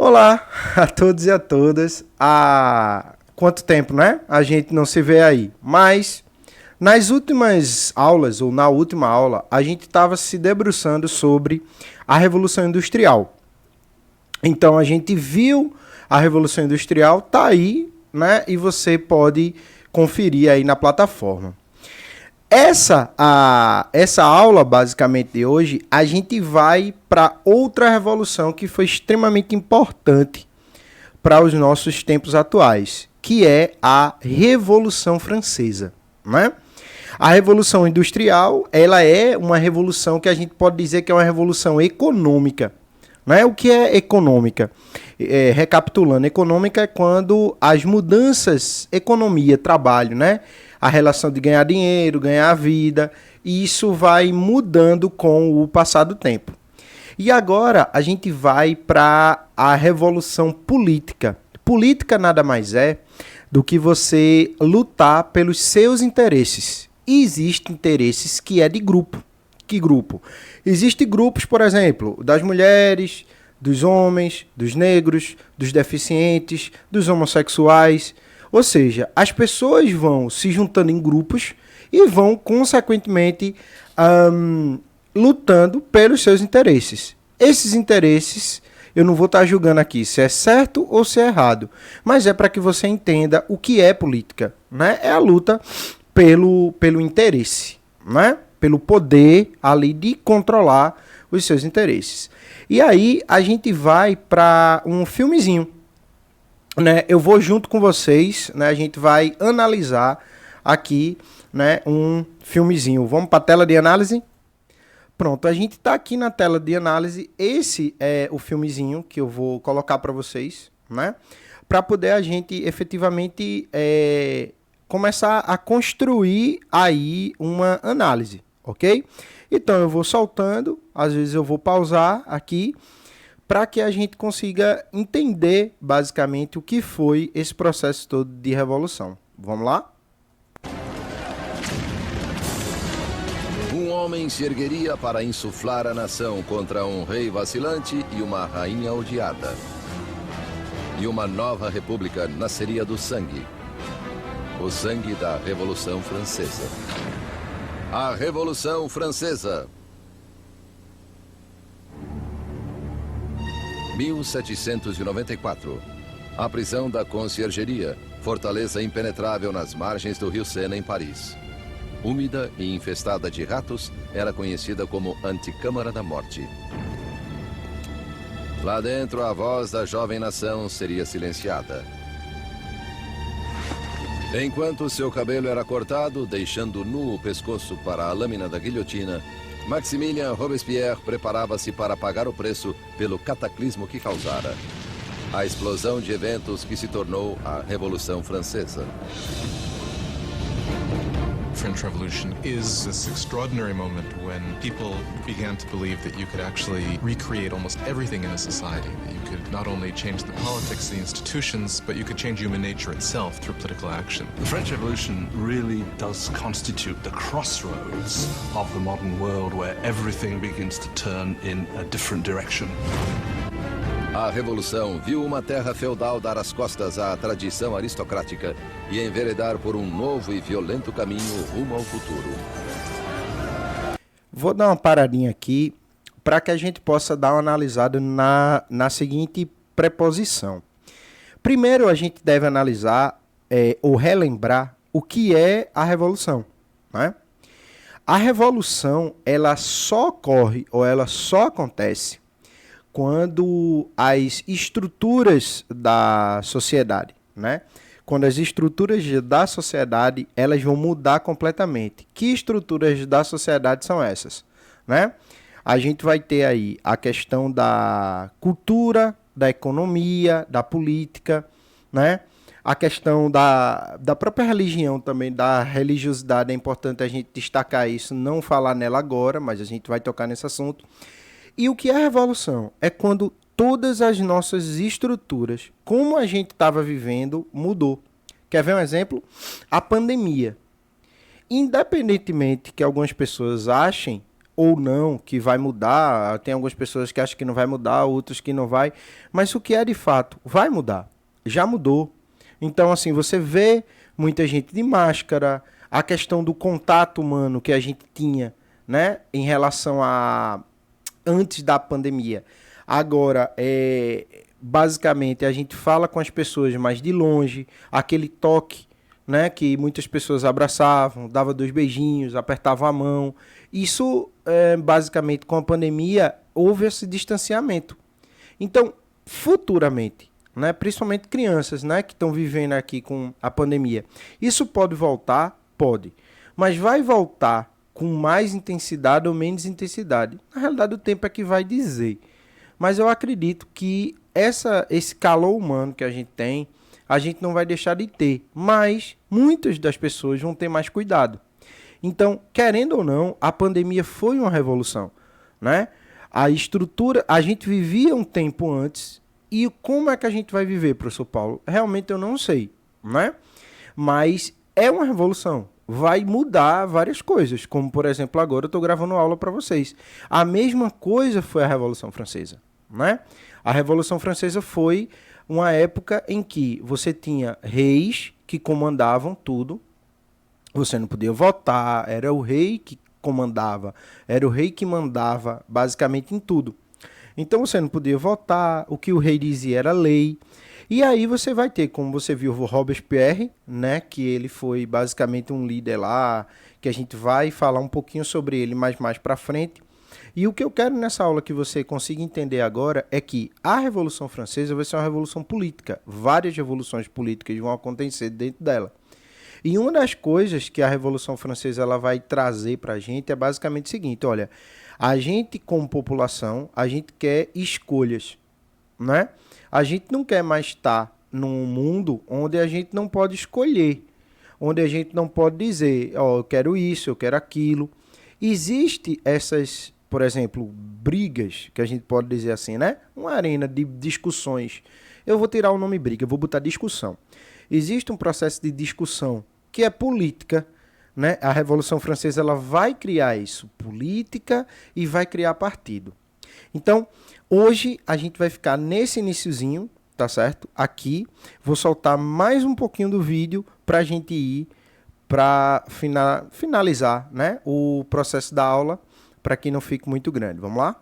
Olá a todos e a todas. Há quanto tempo, né? A gente não se vê aí. Mas nas últimas aulas, ou na última aula, a gente estava se debruçando sobre a Revolução Industrial. Então a gente viu a Revolução Industrial, tá aí, né? E você pode conferir aí na plataforma. Essa aula, basicamente, de hoje, a gente vai para outra revolução que foi extremamente importante para os nossos tempos atuais, que é a Revolução Francesa, né? A Revolução Industrial, ela é uma revolução que a gente pode dizer que é uma revolução econômica, né? O que é econômica? Recapitulando, econômica é quando as mudanças, economia, trabalho, né? A relação de ganhar dinheiro, ganhar vida, e isso vai mudando com o passar do tempo. E agora a gente vai para a revolução política. Política nada mais é do que você lutar pelos seus interesses. E existem interesses que é de grupo. Que grupo? Existem grupos, por exemplo, das mulheres, dos homens, dos negros, dos deficientes, dos homossexuais. Ou seja, as pessoas vão se juntando em grupos e vão, consequentemente, lutando pelos seus interesses. Esses interesses, eu não vou estar julgando aqui se é certo ou se é errado, mas é para que você entenda o que é política, né? É a luta pelo interesse, né? Pelo poder ali de controlar os seus interesses. E aí a gente vai para um filmezinho, né? Eu vou junto com vocês, né? A gente vai analisar aqui, né, um filmezinho. Vamos para a tela de análise? Pronto, a gente está aqui na tela de análise. Esse é o filmezinho que eu vou colocar para vocês, né? Para poder a gente efetivamente começar a construir aí uma análise, ok? Então eu vou soltando, às vezes eu vou pausar aqui, para que a gente consiga entender basicamente o que foi esse processo todo de revolução. Vamos lá? Um homem se ergueria para insuflar a nação contra um rei vacilante e uma rainha odiada. E uma nova república nasceria do sangue. O sangue da Revolução Francesa. A Revolução Francesa. 1794. A prisão da Conciergeria, fortaleza impenetrável nas margens do rio Sena, em Paris. Úmida e infestada de ratos, era conhecida como Anticâmara da Morte. Lá dentro, a voz da jovem nação seria silenciada. Enquanto seu cabelo era cortado, deixando nu o pescoço para a lâmina da guilhotina, Maximilien Robespierre preparava-se para pagar o preço pelo cataclismo que causara. A explosão de eventos que se tornou a Revolução Francesa. French Revolution is this extraordinary moment when people began to believe that you could actually recreate almost everything in a society. That you could not only change the politics, the institutions, but you could change human nature itself through political action. The French Revolution really does constitute the crossroads of the modern world where everything begins to turn in a different direction. A Revolução viu uma terra feudal dar as costas à tradição aristocrática e enveredar por um novo e violento caminho rumo ao futuro. Vou dar uma paradinha aqui para que a gente possa dar uma analisada na seguinte preposição. Primeiro, a gente deve analisar ou relembrar o que é a Revolução, né? A Revolução, ela só ocorre ou ela só acontece quando as estruturas da sociedade, né? Quando as estruturas da sociedade, elas vão mudar completamente. Que estruturas da sociedade são essas, né? A gente vai ter aí a questão da cultura, da economia, da política, né? A questão da própria religião também, da religiosidade, é importante a gente destacar isso, não falar nela agora, mas a gente vai tocar nesse assunto. E o que é a revolução? É quando todas as nossas estruturas, como a gente estava vivendo, mudou. Quer ver um exemplo? A pandemia. Independentemente que algumas pessoas achem ou não, que vai mudar. Tem algumas pessoas que acham que não vai mudar, outras que não vai. Mas o que é de fato, vai mudar. Já mudou. Então, assim, você vê muita gente de máscara, a questão do contato humano que a gente tinha, né, em relação a antes da pandemia. Agora, basicamente, a gente fala com as pessoas mais de longe, aquele toque, né, que muitas pessoas abraçavam, dava 2 beijinhos, apertavam a mão. Isso, basicamente, com a pandemia, houve esse distanciamento. Então, futuramente, né, principalmente crianças, né, que estão vivendo aqui com a pandemia, isso pode voltar? Pode. Mas vai voltar com mais intensidade ou menos intensidade? Na realidade, o tempo é que vai dizer. Mas eu acredito que esse calor humano que a gente tem, a gente não vai deixar de ter. Mas muitas das pessoas vão ter mais cuidado. Então, querendo ou não, a pandemia foi uma revolução, né? A estrutura, a gente vivia um tempo antes, e como é que a gente vai viver, professor Paulo? Realmente eu não sei, né? Mas é uma revolução. Vai mudar várias coisas, como, por exemplo, agora eu estou gravando aula para vocês. A mesma coisa foi a Revolução Francesa, né? A Revolução Francesa foi uma época em que você tinha reis que comandavam tudo, você não podia votar, era o rei que comandava, era o rei que mandava basicamente em tudo. Então você não podia votar, o que o rei dizia era lei. E aí você vai ter, como você viu, o Robespierre, né, que ele foi basicamente um líder lá, que a gente vai falar um pouquinho sobre ele mais para frente. E o que eu quero nessa aula que você consiga entender agora é que a Revolução Francesa vai ser uma revolução política. Várias revoluções políticas vão acontecer dentro dela. E uma das coisas que a Revolução Francesa ela vai trazer para a gente é basicamente o seguinte, olha, a gente como população, a gente quer escolhas, né? A gente não quer mais estar num mundo onde a gente não pode escolher, onde a gente não pode dizer, ó, eu quero isso, eu quero aquilo. Existe essas, por exemplo, brigas, que a gente pode dizer assim, né? Uma arena de discussões. Eu vou tirar o nome briga, eu vou botar discussão. Existe um processo de discussão que é política, né? A Revolução Francesa ela vai criar isso, política, e vai criar partido. Então, hoje a gente vai ficar nesse iniciozinho, tá certo? Aqui, vou soltar mais um pouquinho do vídeo para a gente ir para finalizar, né, o processo da aula, para que não fique muito grande. Vamos lá?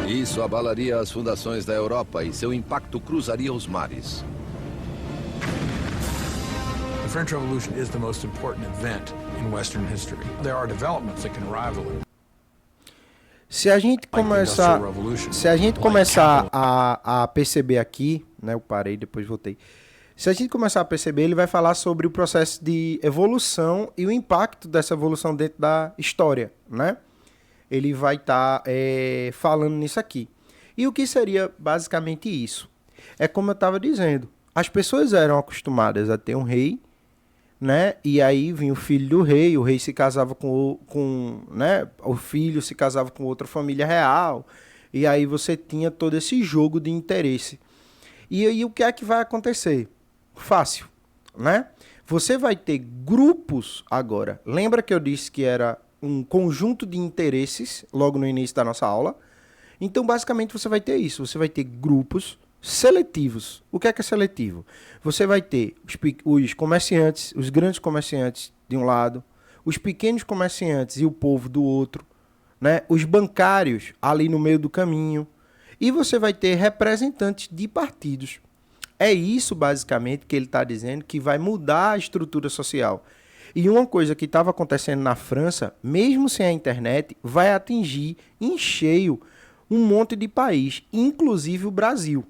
Isso abalaria as fundações da Europa e seu impacto cruzaria os mares. The French Revolution is the most important event in Western history. There are developments that can rival it. Se a gente começar a perceber aqui, né, eu parei, depois voltei. Se a gente começar a perceber, ele vai falar sobre o processo de evolução e o impacto dessa evolução dentro da história, né? Ele vai estar falando nisso aqui. E o que seria basicamente isso? É como eu estava dizendo, as pessoas eram acostumadas a ter um rei, né? E aí vinha o filho do rei, o rei se casava né? O filho se casava com outra família real, e aí você tinha todo esse jogo de interesse. E aí o que é que vai acontecer? Fácil, né? Você vai ter grupos agora. Lembra que eu disse que era um conjunto de interesses logo no início da nossa aula? Então, basicamente, você vai ter isso. Você vai ter grupos seletivos. O que é seletivo? Você vai ter os comerciantes, os grandes comerciantes de um lado, os pequenos comerciantes e o povo do outro, né? Os bancários ali no meio do caminho. E você vai ter representantes de partidos. É isso, basicamente, que ele está dizendo que vai mudar a estrutura social. E uma coisa que estava acontecendo na França, mesmo sem a internet, vai atingir em cheio um monte de país, inclusive o Brasil.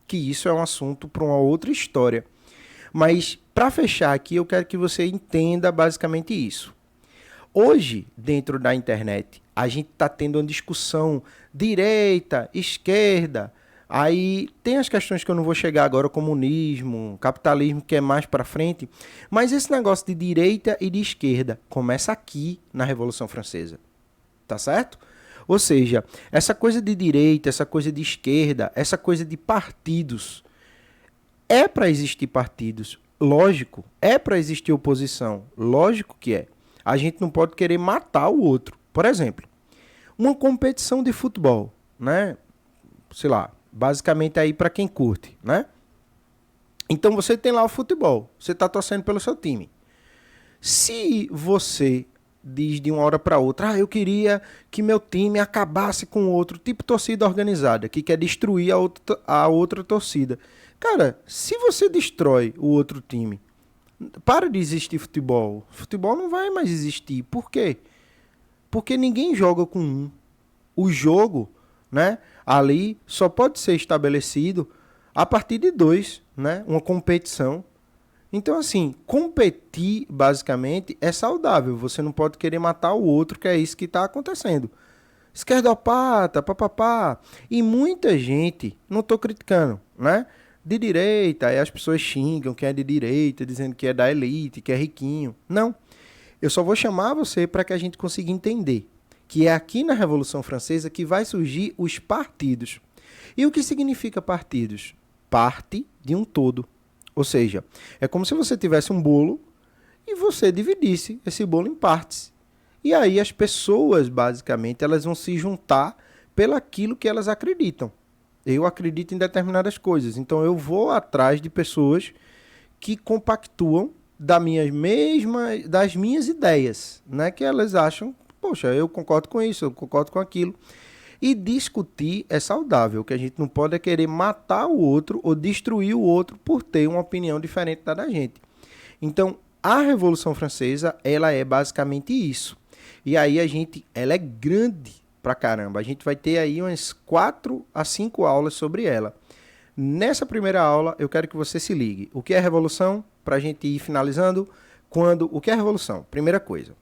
Que isso é um assunto para uma outra história. Mas, para fechar aqui, eu quero que você entenda basicamente isso. Hoje, dentro da internet, a gente está tendo uma discussão direita, esquerda. Aí tem as questões que eu não vou chegar agora, comunismo, capitalismo, que é mais para frente. Mas esse negócio de direita e de esquerda começa aqui na Revolução Francesa. Tá certo? Ou seja, essa coisa de direita, essa coisa de esquerda, essa coisa de partidos. É para existir partidos, lógico. É para existir oposição, lógico que é. a gente não pode querer matar o outro. Por exemplo, uma competição de futebol, né? Sei lá, basicamente aí para quem curte, né? Então você tem lá o futebol, você está torcendo pelo seu time. Se você diz de uma hora para outra, eu queria que meu time acabasse com o outro, tipo torcida organizada, que quer destruir a outra torcida. Cara, se você destrói o outro time, para de existir futebol. Futebol não vai mais existir. Por quê? Porque ninguém joga com um. O jogo, né, ali só pode ser estabelecido a partir de 2, né? Uma competição. Então, assim, competir, basicamente, é saudável. Você não pode querer matar o outro, que é isso que está acontecendo. Esquerdopata, papapá. E muita gente, não estou criticando, né? De direita, aí as pessoas xingam quem é de direita, dizendo que é da elite, que é riquinho. Não. Eu só vou chamar você para que a gente consiga entender que é aqui na Revolução Francesa que vai surgir os partidos. E o que significa partidos? Parte de um todo. Ou seja, é como se você tivesse um bolo e você dividisse esse bolo em partes. E aí as pessoas, basicamente, elas vão se juntar pelaquilo que elas acreditam. Eu acredito em determinadas coisas, então eu vou atrás de pessoas que compactuam das minhas ideias, né? Que elas acham, poxa, eu concordo com isso, eu concordo com aquilo. E discutir é saudável. O que a gente não pode é querer matar o outro ou destruir o outro por ter uma opinião diferente da gente. Então, a Revolução Francesa, ela é basicamente isso. E aí ela é grande pra caramba. A gente vai ter aí umas 4 a 5 aulas sobre ela. Nessa primeira aula, eu quero que você se ligue. O que é revolução? Pra gente ir finalizando. O que é revolução? Primeira coisa,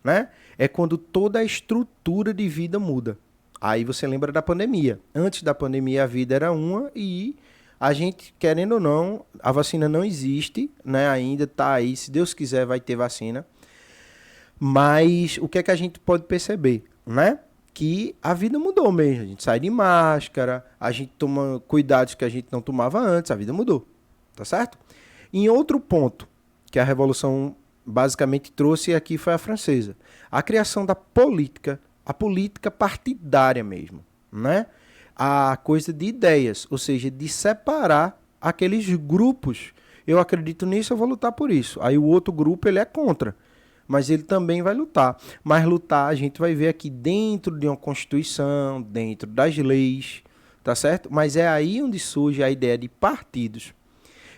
né? É quando toda a estrutura de vida muda. Aí você lembra da pandemia. Antes da pandemia a vida era uma e a gente, querendo ou não, a vacina não existe, né? Ainda está aí, se Deus quiser vai ter vacina. Mas o que é que a gente pode perceber, né? Que a vida mudou mesmo. A gente sai de máscara, a gente toma cuidados que a gente não tomava antes, a vida mudou, tá certo? Em outro ponto que a Revolução basicamente trouxe aqui foi a francesa. A criação da política, a política partidária mesmo, né? A coisa de ideias, ou seja, de separar aqueles grupos. Eu acredito nisso, eu vou lutar por isso. Aí o outro grupo, ele é contra, mas ele também vai lutar. Mas lutar, a gente vai ver aqui dentro de uma Constituição, dentro das leis, tá certo? Mas é aí onde surge a ideia de partidos.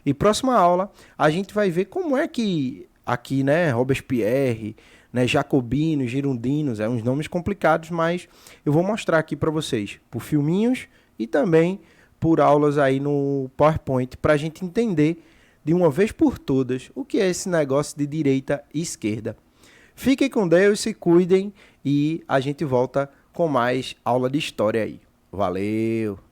E próxima aula, a gente vai ver como é que aqui, né, Robespierre, né, jacobinos, girondinos, uns nomes complicados, mas eu vou mostrar aqui para vocês, por filminhos e também por aulas aí no PowerPoint, para a gente entender de uma vez por todas o que é esse negócio de direita e esquerda. Fiquem com Deus, se cuidem e a gente volta com mais aula de história aí. Valeu!